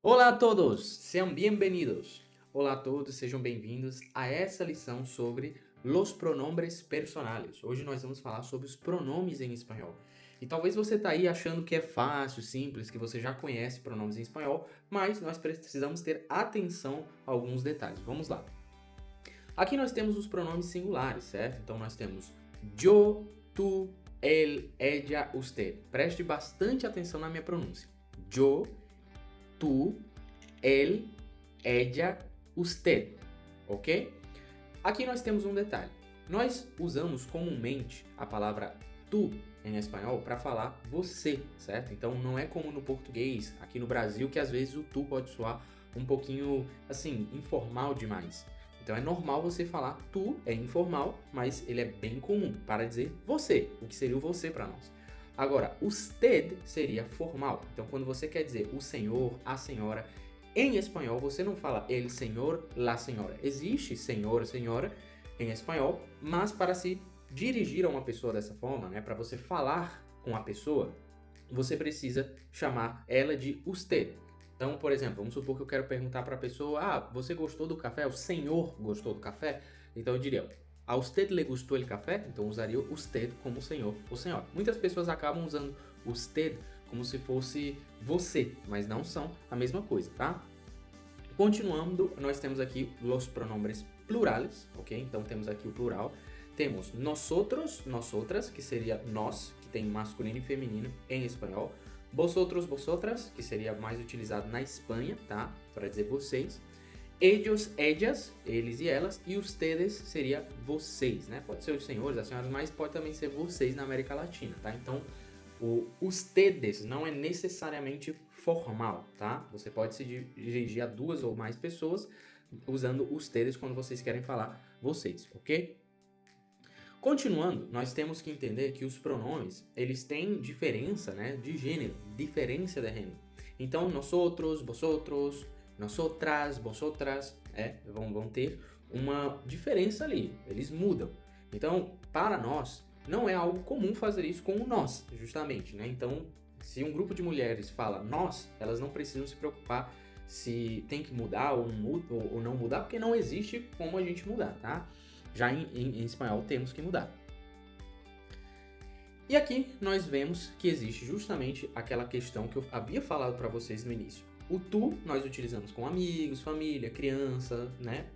Olá a todos, sejam bem-vindos. Olá a todos, sejam bem-vindos a essa lição sobre los pronombres personales. Hoje nós vamos falar sobre os pronomes em espanhol. E talvez você está aí achando que é fácil, simples, que você já conhece pronomes em espanhol, mas nós precisamos ter atenção a alguns detalhes. Vamos lá. Aqui nós temos os pronomes singulares, certo? Então nós temos yo, tu, él, ella, usted. Preste bastante atenção na minha pronúncia. Yo, tu, él, ella, usted, ok? Aqui nós temos um detalhe. Nós usamos comumente a palavra tu em espanhol para falar você, certo? Então não é como no português, aqui no Brasil, que às vezes o tu pode soar um pouquinho, assim, informal demais. Então é normal você falar tu, é informal, mas ele é bem comum para dizer você, o que seria o você para nós. Agora, usted seria formal. Então, quando você quer dizer o senhor, a senhora, em espanhol você não fala el senhor, la senhora. Existe senhor, senhora em espanhol, mas para se dirigir a uma pessoa dessa forma, né, para você falar com a pessoa, você precisa chamar ela de usted. Então, por exemplo, vamos supor que eu quero perguntar para a pessoa: você gostou do café? O senhor gostou do café? Então eu diria: a usted le gustou el café? Então usaria usted como senhor ou senhora. Muitas pessoas acabam usando usted como se fosse você, mas não são a mesma coisa, tá? Continuando, nós temos aqui os pronombres plurales, ok? Então temos aqui o plural. Temos nosotros, nosotras, que seria nós, que tem masculino e feminino em espanhol. Vosotros, vosotras, que seria mais utilizado na Espanha, tá? Para dizer vocês. Ellos, ellas, eles e elas. E ustedes seria vocês, né? Pode ser os senhores, as senhoras, mas pode também ser vocês na América Latina, tá? Então, o ustedes não é necessariamente formal, tá? Você pode se dirigir a duas ou mais pessoas usando ustedes quando vocês querem falar vocês, ok? Continuando, nós temos que entender que os pronomes, eles têm diferença, né, de gênero, diferença de gênero. Então, nosotros, vosotros, nosotras, vosotras, vão ter uma diferença ali, eles mudam. Então, para nós, não é algo comum fazer isso com o nós, justamente, né? Então, se um grupo de mulheres fala nós, elas não precisam se preocupar se tem que mudar ou não mudar, porque não existe como a gente mudar, tá? Já em espanhol temos que mudar. E aqui nós vemos que existe justamente aquela questão que eu havia falado para vocês no início. O tu nós utilizamos com amigos, família, criança, né?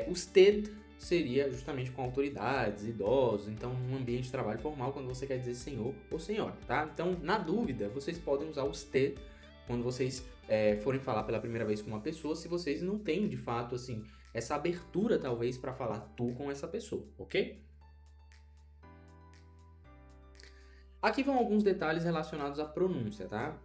Usted seria justamente com autoridades, idosos, então num ambiente de trabalho formal quando você quer dizer senhor ou senhora, tá? Então, na dúvida, vocês podem usar usted quando vocês forem falar pela primeira vez com uma pessoa, se vocês não têm, de fato, assim, essa abertura, talvez, para falar tu com essa pessoa, ok? Aqui vão alguns detalhes relacionados à pronúncia, tá?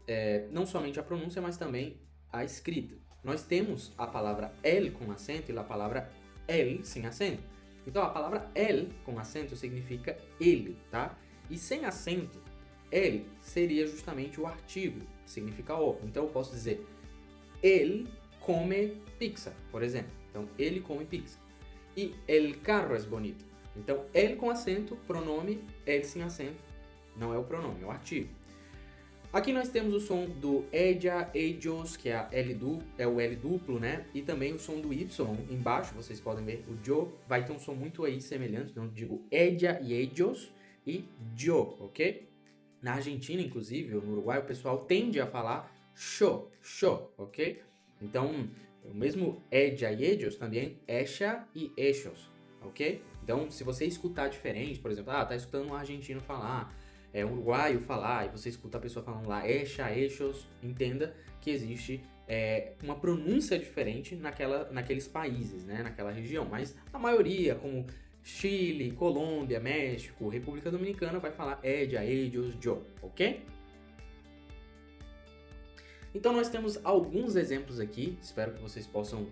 Não somente a pronúncia, mas também a escrita. Nós temos a palavra el com acento e a palavra el sem acento. Então, a palavra el com acento significa ele, tá? E sem acento, el seria justamente o artigo, significa o. Então, eu posso dizer ele come pizza, por exemplo. Então, ele come pizza. E el carro es bonito. Então, el com acento, pronome, el sem acento, não é o pronome, é o artigo. Aqui nós temos o som do ella, ellos, que é o L duplo, né? E também o som do Y embaixo, vocês podem ver, o yo vai ter um som muito aí semelhante, então eu digo ella e ellos e yo, ok? Na Argentina, inclusive, ou no Uruguai, o pessoal tende a falar yo, ok? Então, o mesmo ella e ellos também ella e ellos, ok? Então, se você escutar diferente, por exemplo, tá escutando um argentino falar, um uruguaio falar, e você escuta a pessoa falando lá ella, ellos, entenda que existe uma pronúncia diferente naqueles países, né? Naquela região. Mas a maioria, como Chile, Colômbia, México, República Dominicana, vai falar ella, ellos, yo, ok? Então nós temos alguns exemplos aqui, espero que vocês possam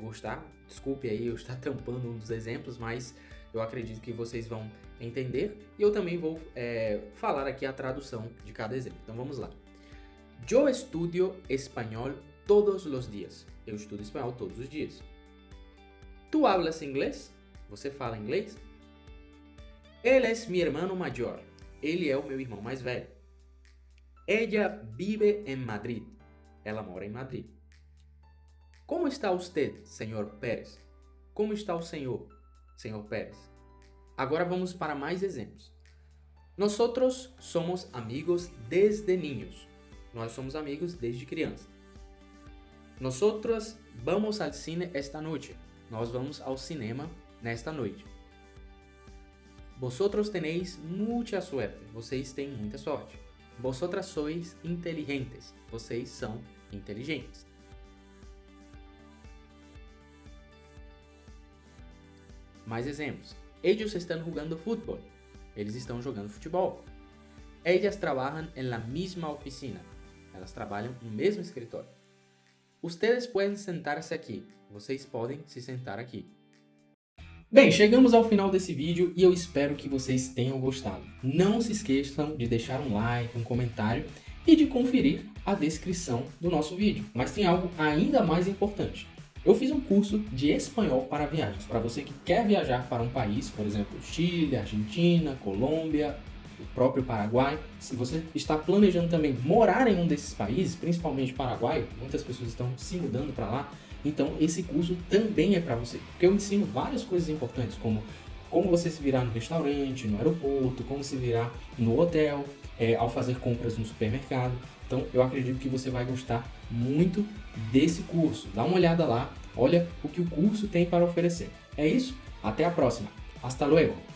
gostar. Desculpe aí eu estar tampando um dos exemplos, mas eu acredito que vocês vão entender. E eu também vou falar aqui a tradução de cada exemplo. Então vamos lá. Yo estudio español todos los días. Eu estudo espanhol todos os dias. Tu hablas inglês? Você fala inglês? Él es mi hermano mayor. Ele é o meu irmão mais velho. Ella vive en Madrid. ela mora em Madrid. Como está usted, senhor Pérez? Como está o senhor Pérez? Agora vamos para mais exemplos. Nosotros somos amigos desde niños. Nós somos amigos desde criança. Nosotros vamos al cine esta noche. Nós vamos ao cinema nesta noite. Vosotros tenéis mucha suerte. Vocês têm muita sorte. Vosotras sois inteligentes. Vocês são inteligentes. Mais exemplos. Ellos están jugando fútbol. Eles estão jogando futebol. Ellas trabajan en la misma oficina. Elas trabalham no mesmo escritório. Ustedes pueden sentarse aqui. Vocês podem se sentar aqui. Bem, chegamos ao final desse vídeo e eu espero que vocês tenham gostado. Não se esqueçam de deixar um like, um comentário e de conferir a descrição do nosso vídeo. Mas tem algo ainda mais importante. Eu fiz um curso de espanhol para viagens. Para você que quer viajar para um país, por exemplo, Chile, Argentina, Colômbia, o próprio Paraguai. Se você está planejando também morar em um desses países, principalmente Paraguai, muitas pessoas estão se mudando para lá, então esse curso também é para você. Porque eu ensino várias coisas importantes, como você se virar no restaurante, no aeroporto, como se virar no hotel, ao fazer compras no supermercado. Então eu acredito que você vai gostar muito desse curso. Dá uma olhada lá, olha o que o curso tem para oferecer. É isso, até a próxima. Hasta luego!